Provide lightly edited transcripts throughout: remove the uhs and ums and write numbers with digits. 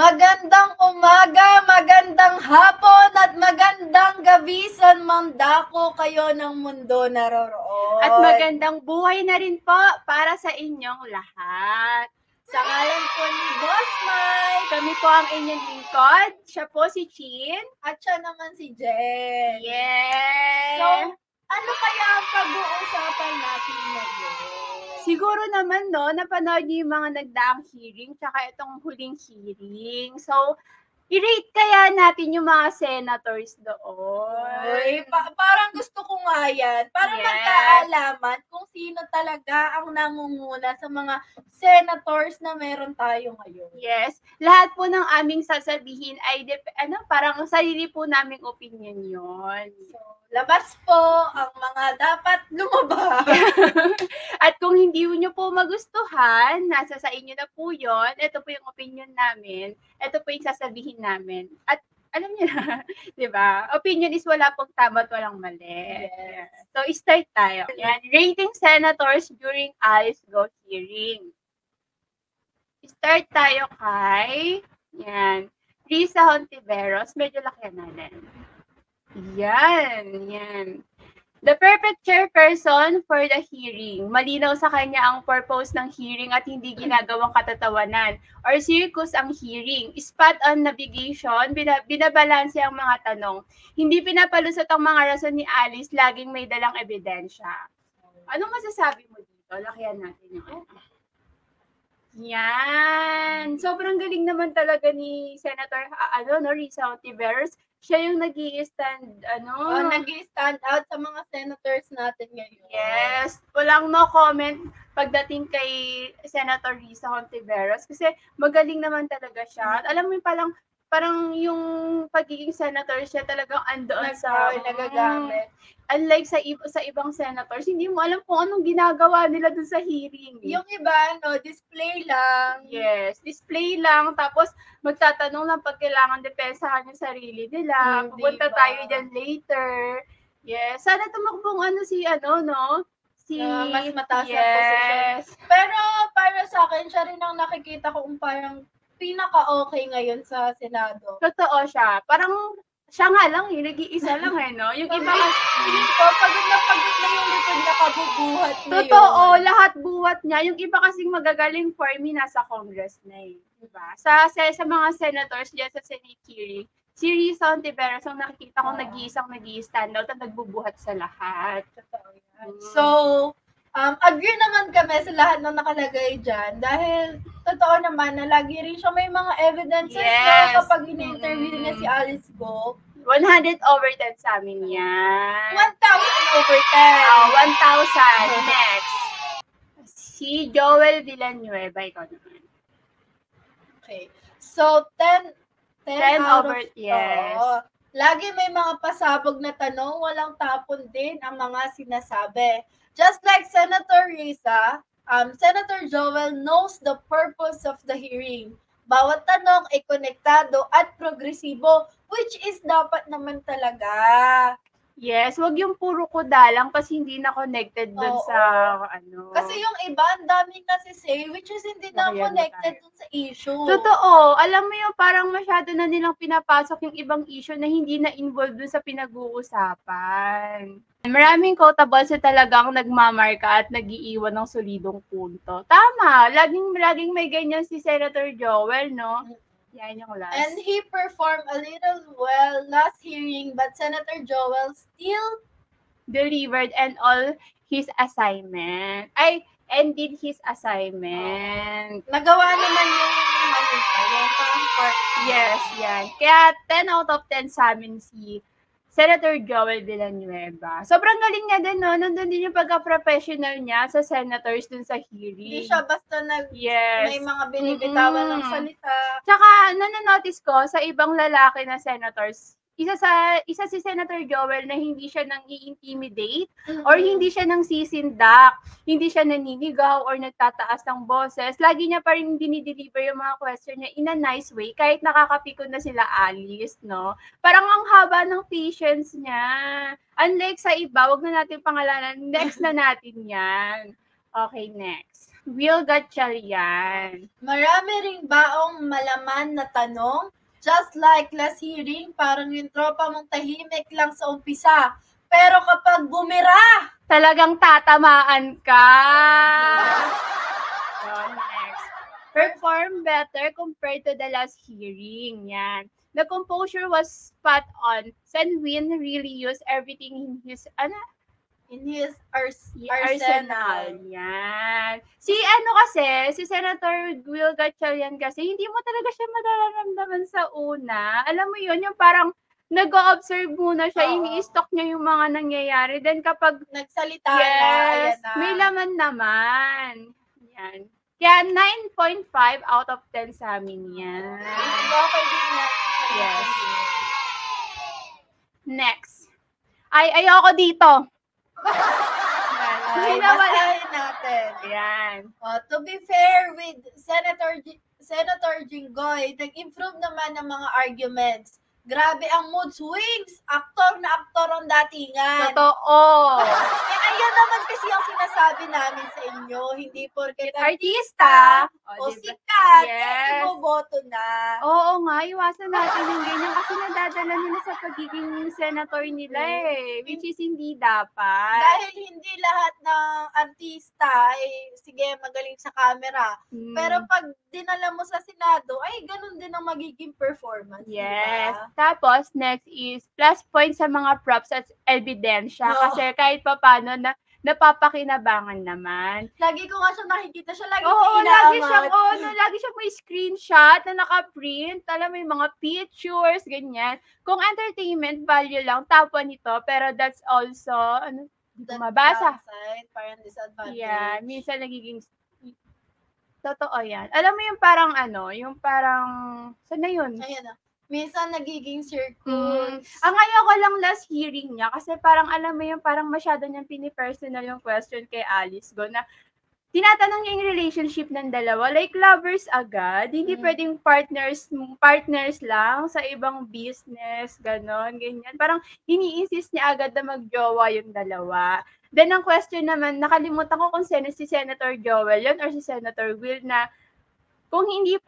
Magandang umaga, magandang hapon, at magandang gabi sa mandako kayo ng mundo naroroon. At magandang buhay na rin po para sa inyong lahat. Sa ngalan po ni Boss Mike, Kami po ang inyong lingkod. Siya po si Chin. at siya naman si Jen. Yes! So, ano kaya ang pag-uusapan natin ngayon? Siguro naman, no, napanood niyo yung mga nagdaang hearing, tsaka itong huling hearing. So, i-rate kaya natin yung mga senators doon. Uy, parang gusto ko nga yan. Para Yes. magkaalaman kung sino talaga ang nangunguna sa mga senators na meron tayo ngayon. Yes. Lahat po ng aming sasabihin ay parang sarili po naming opinion yon. So, labas po ang mga dapat lumabas. At kung hindi nyo po magustuhan, nasa sa inyo na po yon. Ito po yung opinion namin. Ito po yung sasabihin namin. At alam niyo na, di ba? Opinion is wala pong tama at walang mali. Yes. So, start tayo. Yan. Rating senators during Alice Go hearing. Start tayo kay, yan, Risa Hontiveros. Medyo laki na din. Yan. The perfect chairperson for the hearing. Malinaw sa kanya ang purpose ng hearing at hindi ginagawang katatawanan or circus ang hearing. Spot on navigation, binabalanse ang mga tanong. Hindi pinapalusot ang mga rason ni Alice, laging may dalang ebidensya. Anong masasabi mo dito? Lakihan natin yung Yan. Sobrang galing naman talaga ni Senator Risa Hontiveros. Siya yung nag-i-stand, Nag-i-stand out sa mga senators natin ngayon. Yes. Walang no comment pagdating kay Senator Risa Hontiveros kasi magaling naman talaga siya. At alam mo yung parang yung pagiging senator siya talagang andoon sa nagagamit. Unlike sa ibang senators, hindi mo alam kung anong ginagawa nila dun sa hearing. Yung iba, display lang. Yes, display lang. Tapos, magtatanong lang pag kailangan depensahan yung sarili nila. Pupunta diba? tayo dyan later. Yes. Sana tumakbong Mas mataas ang yes. posisyon. Pero, para sa akin, siya rin ang nakikita ko kung parang pinaka-okay ngayon sa Senado. Totoo siya. Parang, siya nga lang nag-iisa lang no? Yung iba feeling ko, pagod na yung likod niya kabubuhat ngayon. Totoo, lahat buhat niya. Yung iba kasing magagaling for me, nasa Congress na diba? Sa mga senators dyan sa Senate hearing, si Risa Hontiveros ang nakikita ko nag-i-stand out at nagbubuhat sa lahat. Totoo yan. So, agree naman kami sa lahat ng nakalagay dyan dahil totoo naman na lagi rin siya may mga evidences na kapag in-interview niya si Alice Go. 100 over 10 sa amin yan. 1,000 over 10. 1,000. Next. Si Joel Villanueva. Ikaw naman. Okay. So, 10 over, yes. Lagi may mga pasabog na tanong, walang tapon din ang mga sinasabi. Just like Senator Risa, Senator Joel knows the purpose of the hearing. Bawat tanong ay konektado at progresibo, which is dapat naman talaga. Yes, wag yung puro kudalang kasi hindi na connected dun sa Kasi yung iba, ang daming say, which is hindi na connected dun sa issue. Totoo. Alam mo yung parang masyado na nilang pinapasok yung ibang issue na hindi na involved dun sa pinag-uusapan. Maraming quotables na talagang nagmamarka at nag-iiwan ng solidong punto. Tama. Laging may ganyan si Senator Joel, no? Yan yung last. And he performed a little well last hearing, but Senator Joel still delivered and all his assignment. And did his assignment. Nagawa naman yung parang part. Yes, yan. Kaya 10 out of 10 sa amin si Senator Joel Villanueva. Sobrang galing niya din, no? Nandun din yung pagka-professional niya sa senators dun sa hearing. Hindi siya basta may mga binibitawan ng salita. Tsaka, nanonotice ko sa ibang lalaki na senators, isa si Senator Joel na hindi siya nang i-intimidate or hindi siya nang sisindak, hindi siya naninigaw or nagtataas ng boses. Lagi niya pa rin dinideliver yung mga question niya in a nice way kahit nakakapikon na sila Alice, no? Parang ang haba ng patience niya. Unlike sa iba, wag na natin pangalanan. Next na natin yan. Okay, next. Will Gatchalian. Marami ring baong malaman na tanong. Just like last hearing, parang yung tropa mong tahimik lang sa umpisa. Pero kapag bumira, talagang tatamaan ka. So, next. Perform better compared to the last hearing. Yan. The composure was spot on. Sanwin really used everything in his, arsenal. Yan. Si Senator Will Gatchalian kasi, hindi mo talaga siya mararamdaman sa una. Alam mo yun, yung parang nag-o-observe muna siya, ini-stock niya yung mga nangyayari. Then kapag nagsalita ayan na. May laman naman. Yan. Kaya 9.5 out of 10 sa amin yan. Okay din yan. Yes. Next. Ayoko dito. Basahin natin. Yan. To be fair with Senator Jinggoy, nag-improve naman ang mga arguments. Grabe ang mood swings. Aktor na aktor ang datingan. Totoo. Ayun naman kasi yung sinasabi namin sa inyo. Hindi porket artista o sikat, yes, iboboto na. Oo nga, iwasan natin yung ganyan kasi nadadala nila sa pagiging senator nila which is hindi dapat. Dahil hindi lahat ng artista ay sige, magaling sa camera. Pero pag dinala mo sa Senado, ay ganun din ang magiging performance. Yes. Diba? Tapos, next is plus points sa mga props at ebidensya. Kasi kahit paano na napapakinabangan naman. Lagi ko nga siya nakikita siya. Lagi lagi siyang may screenshot na naka-print. Alam mo yung mga pictures, ganyan. Kung entertainment value lang, top 1 ito. Pero that's also, hindi ko mabasa. Downside, parang disadvantage. Yeah, minsan nagiging totoo yan. Alam mo yung parang yung parang, saan na yun? Ayan na. Minsan nagiging circles. Ang ayoko lang last hearing niya kasi parang alam mo yung parang masyado niyang pinipersonal yung question kay Alice Go na tinatanong niya yung relationship ng dalawa. Like lovers agad. Hindi pwedeng partners lang sa ibang business, ganon, ganyan. Parang ini-insist niya agad na magjowa yung dalawa. Then ang question naman, nakalimutan ko kung si Senator Joel yun or si Senator Will na kung hindi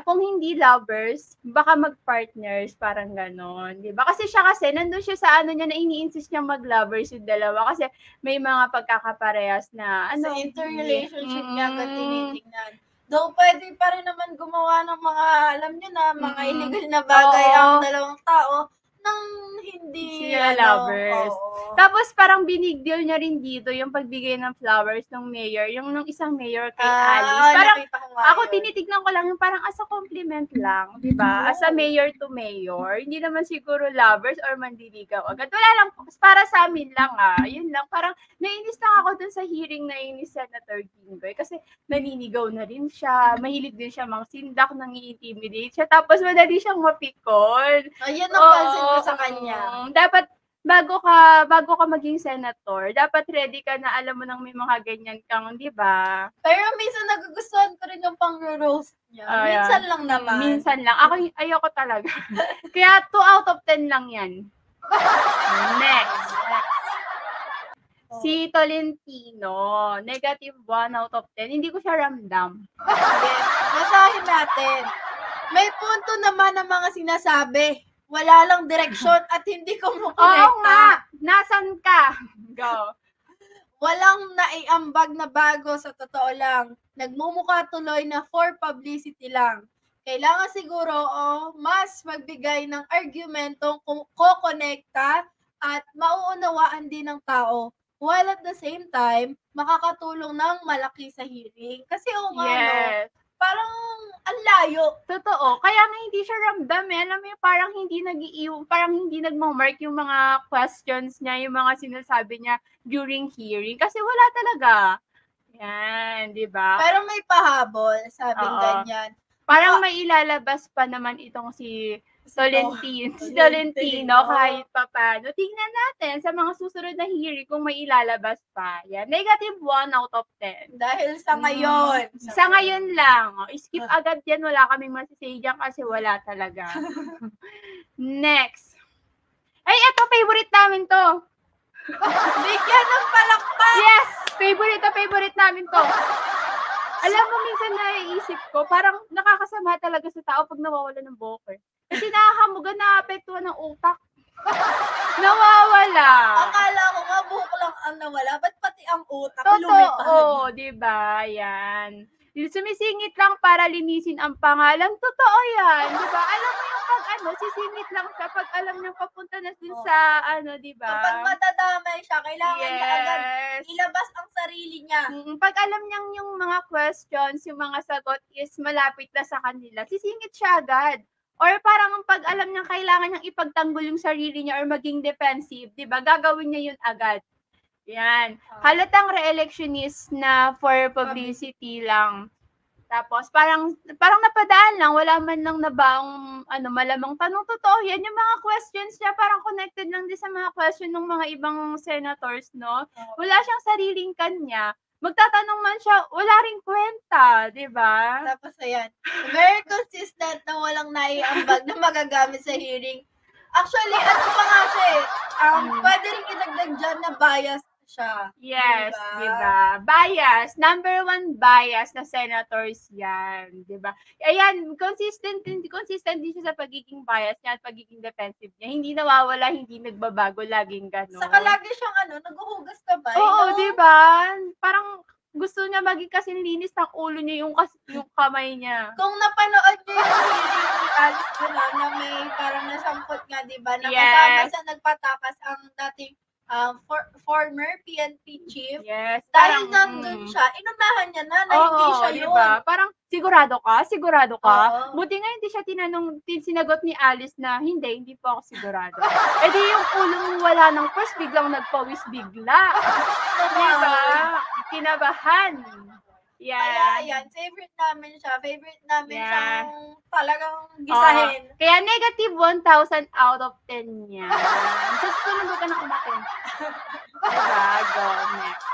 kung hindi lovers, baka mag-partners, parang ganon, di ba? Kasi nandun siya sa niya na ini-insist niyang mag-lovers yung dalawa kasi may mga pagkakaparehas na, sa interrelationship niya agad tinitingnan. Though pwede pa rin naman gumawa ng mga, alam niyo na, mga illegal na bagay ang dalawang tao nang hindi sila lovers. Tapos parang big deal niya rin dito yung pagbigay ng flowers ng mayor, yung nung isang mayor kay Alice. Parang ako tinitignan ko lang yung parang as a compliment lang, di ba? As a mayor to mayor, hindi naman siguro lovers or mandiligaw agad. Wala lang, para sa amin lang yun lang. Parang nainis lang ako dun sa hearing na yun ni Senator Jinggoy kasi naninigaw na rin siya, mahilig din siya sindak, nang-i-intimidate siya, tapos madali siyang mapikon. Ayun ang pansin ko sa kanya. Dapat bago ka maging senator, dapat ready ka na alam mo nang may mga ganyan kang, di ba? Pero minsan nagugustuhan ko rin yung pang-roast niya. Minsan lang naman. Minsan lang. Ako ayoko talaga. Kaya 2 out of 10 lang yan. Next. Si Tolentino, negative 1 out of 10. Hindi ko siya ramdam. Basahin natin. May punto naman ang mga sinasabi. Wala lang direksyon at hindi ko makonekta. Oo nga. Nasaan ka? Go. Walang naiambag na bago sa totoo lang. Nagmumukha tuloy na for publicity lang. Kailangan siguro mas magbigay ng argumentong kokonekta at mauunawaan din ng tao. While at the same time, makakatulong ng malaki sa hearing. Kasi parang ang layo. Totoo. Kaya nga hindi siya ramdam Alam mo yung parang hindi nagmamark yung mga questions niya, yung mga sinasabi niya during hearing. Kasi wala talaga. Yan, di ba? Pero may pahabol, sabing ganyan. Parang may ilalabas pa naman itong si Tolentino kahit papano. Tingnan natin sa mga susunod na hearing kung may ilalabas pa. Yan. Negative 1 out of 10. Dahil sa ngayon. Sa ngayon lang. Skip agad yan. Wala kaming masisay dyan kasi wala talaga. Next. Ay, eto, favorite namin to. Bigyan ng palakpak. Yes! Favorite namin to. Alam mo, minsan naiisip ko, parang nakakasama talaga sa tao pag nawawala ng buhok eh. Kasi nakakamuga, naapektuhan ng utak. Nawawala. Akala ko nga buhok lang ang nawala, ba't pati ang utak Totoo, lumipad? di ba? Yan. Sumisingit lang para linisin ang pangalan. Totoo yan, di ba? Alam mo yung pag sisingit lang siya pag alam niyang papunta na dun sa di ba? Kapag matadamay siya, kailangan niya agad Yes. ilabas ang sarili niya. Pag alam niyang yung mga questions, yung mga sagot is malapit na sa kanila, sisingit siya agad. Or parang pag alam niyang kailangan niyang ipagtanggol yung sarili niya or maging defensive, di ba? Gagawin niya yun agad. Yan. Halatang re-electionist na for publicity lang. Tapos parang napadaan lang, wala man lang nabaong malamang tanong. Totoo yan, yung mga questions niya parang connected lang din sa mga question ng mga ibang senators, no? Wala siyang sariling kanya. Magtatanong man siya, wala ring kwenta, di ba? Tapos ayan, very consistent na walang naiambag na magagamit sa hearing. Actually, ano pa nga siya eh, pwede rin idagdag dyan na bias siya. Yes, diba? Bias. Number 1 bias na senators yan. Diba? Ayan, consistent din siya sa pagiging bias niya at pagiging defensive niya. Hindi nawawala, hindi nagbabago, laging gano'n. Saka lagi siyang naghuhugas ka ba? Oo, diba? Parang gusto niya maging kasing linis ng ulo niya yung kamay niya. Kung napanood niyo yung hearing ni Alice Bonan na may parang nasampot nga, diba? Na kasama sa nagpatakas ang dating former PNP chief. Yes. Dahil nandun siya, inunahan niya na hindi siya yun. Diba? Parang, sigurado ka? Oo. Buti nga hindi siya sinagot ni Alice na, hindi po ako sigurado. Di yung ulo mo wala ng first, biglang nagpawis bigla. Diba? Kinabahan. Yeah. Kaya yan, favorite namin siyang talagang gisahin. Kaya negative 1,000 out of 10 yan. Susunod ka na kumatin. Diba? Go, next.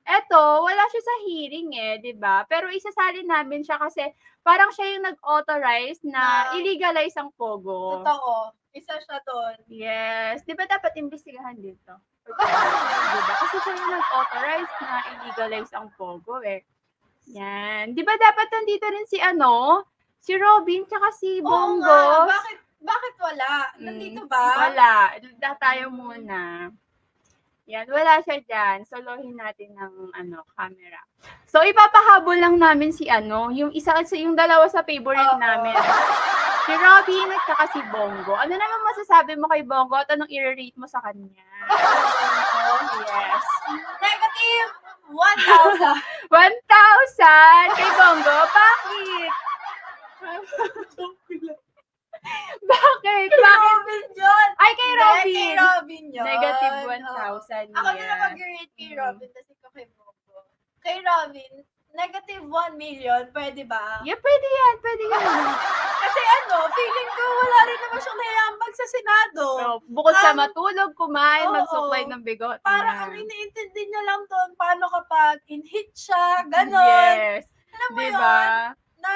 Eto, wala siya sa hearing diba? Pero isasali namin siya kasi parang siya yung nag-authorize na illegalize ang Pogo. Totoo. Isa siya doon. Yes. Diba dapat imbestigahan dito? Diba? Kasi siya yung nag-authorize na illegalize ang Pogo Yan. Diba dapat nandito rin si Robin tsaka si Bongo? Oo nga. Bakit wala? Nandito ba? Wala. Tayo muna. Yan, wala siya dyan. Solohin natin ng camera. So, ipapahabol lang namin yung dalawa sa favorite namin. Si Robin at saka si Bongo. Ano naman masasabi mo kay Bongo at anong i-rate mo sa kanya? Yes. Negative 1,000. 1,000 kay Bongo? Bakit? Bakit? Robin yun. Ay, kay Robin. Kay Robin yun. Negative 1,000 Ako na mag-rate kay Robin kasi ko kay Bongo. Kay Robin, negative 1 million, pwede ba? Yeah, pwede yan. Kasi feeling ko wala rin naman siyang naiambag sa Senado. Bukod sa matulog, kumain, magsuklay ng bigot. Parang ang iniintindi niya lang doon, paano kapag in-hit siya, gano'n. Yes. Alam mo diba? yun, na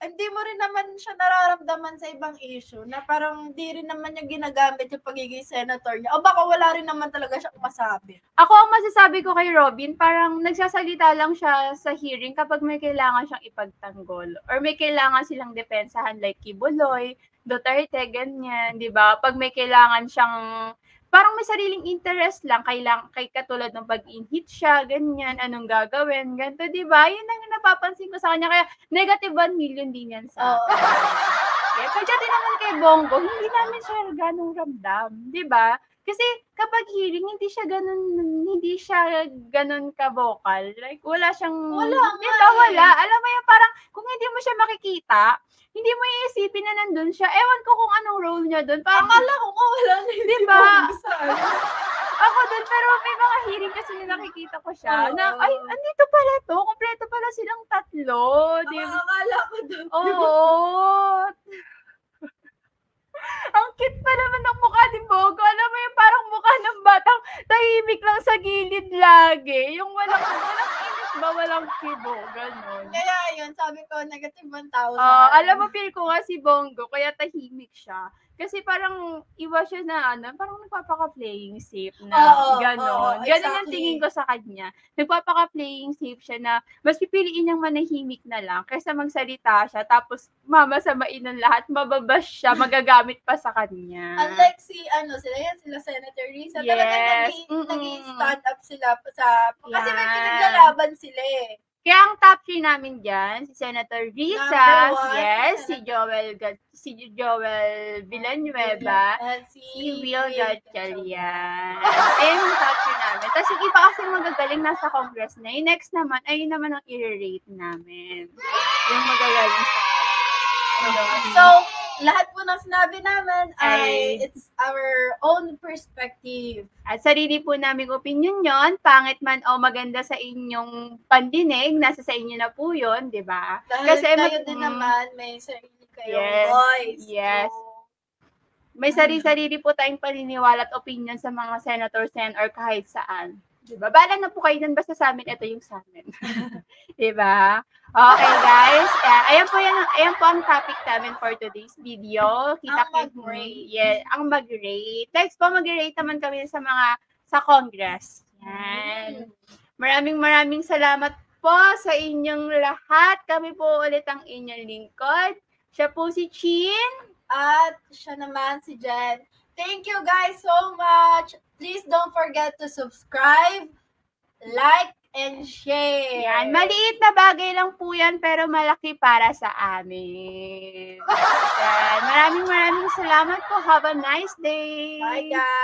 hindi mo rin naman siya nararamdaman sa ibang issue, na parang di rin naman niya ginagamit yung pagiging senator niya. O baka wala rin naman talaga siyang masabi. Ako, ang masasabi ko kay Robin, parang nagsasalita lang siya sa hearing kapag may kailangan siyang ipagtanggol or may kailangan silang depensahan like Kibuloy, Duterte, ganyan, di ba? Pag may kailangan siyang parang may sariling interest lang, kay katulad ng pag-in-hit siya, ganyan, anong gagawin, ganito, di ba? Yun ang napapansin ko sa kanya, kaya negative 1 million din yan sa akin. Okay? Pagdating naman kay Bongo, hindi namin siya ganong ramdam, di ba? Kasi kapag hearing, hindi siya ganun ka-vocal. Like, wala. Wala. Alam mo yan, parang kung hindi mo siya makikita, hindi mo iisipin na nandun siya. Ewan ko kung anong role niya dun. Parang, akala ko nga wala na di ba? Ako dun, pero may mga hearing kasi na nakikita ko siya. Na, ay, andito pala to. Kompleto pala silang tatlo. Akala ko dun. Oo. Ang cute pa naman ng mukha ni Bongo. Alam mo yung parang mukha ng batang tahimik lang sa gilid lagi. Yung walang init mawalang kibo, gano'n. Kaya yun, sabi ko, negative 1,000. Alam mo, feel ko nga si Bongo, kaya tahimik siya. Kasi parang iwas siya na parang nagpapaka-playing safe na gano'n. Gano'n ang tingin ko sa kanya. Nagpapaka-playing safe siya na mas pipiliin niyang manahimik na lang kaysa magsalita siya tapos mamasamain ng lahat, mababash siya, magagamit pa sa kanya. Unlike sila Senator Risa, talagang nag-stand up sila kasi may pinaglalaban sila eh. Kaya ang top 3 namin dyan, si Senator Risa, yes, si Joel Villanueva, si Will Gatchalian. Ayan yung top 3 namin. Tapos yung iba kasi magagaling nasa Congress na. Yung next naman, ayun naman ang i-rate namin. Yung magagaling sa Congress. So, lahat po ng sinabi namin ay it's our own perspective. At sarili po naming opinion yon, pangit man o maganda sa inyong pandinig, nasa sa inyo na po yun, di ba? Kasi kayo din naman, may sarili kayong voice. Yes. May sarili-sarili po tayong paniniwala at opinion sa mga senators or kahit saan. Diba? Bala na po kayo nun, basta sa amin, ito yung sa amin. Diba? Okay, guys. Ayan po ang topic namin for today's video. Kita ko ang mag-rate. Next po, mag-rate naman kami sa Congress. Yan. Maraming salamat po sa inyong lahat. Kami po ulit ang inyong lingkod. Siya po si Chin. At siya naman si Jen. Thank you guys so much. Please don't forget to subscribe, like, and share. Yan. Maliit na bagay lang po yan, pero malaki para sa amin. Yan. Maraming salamat po. Have a nice day. Bye, guys.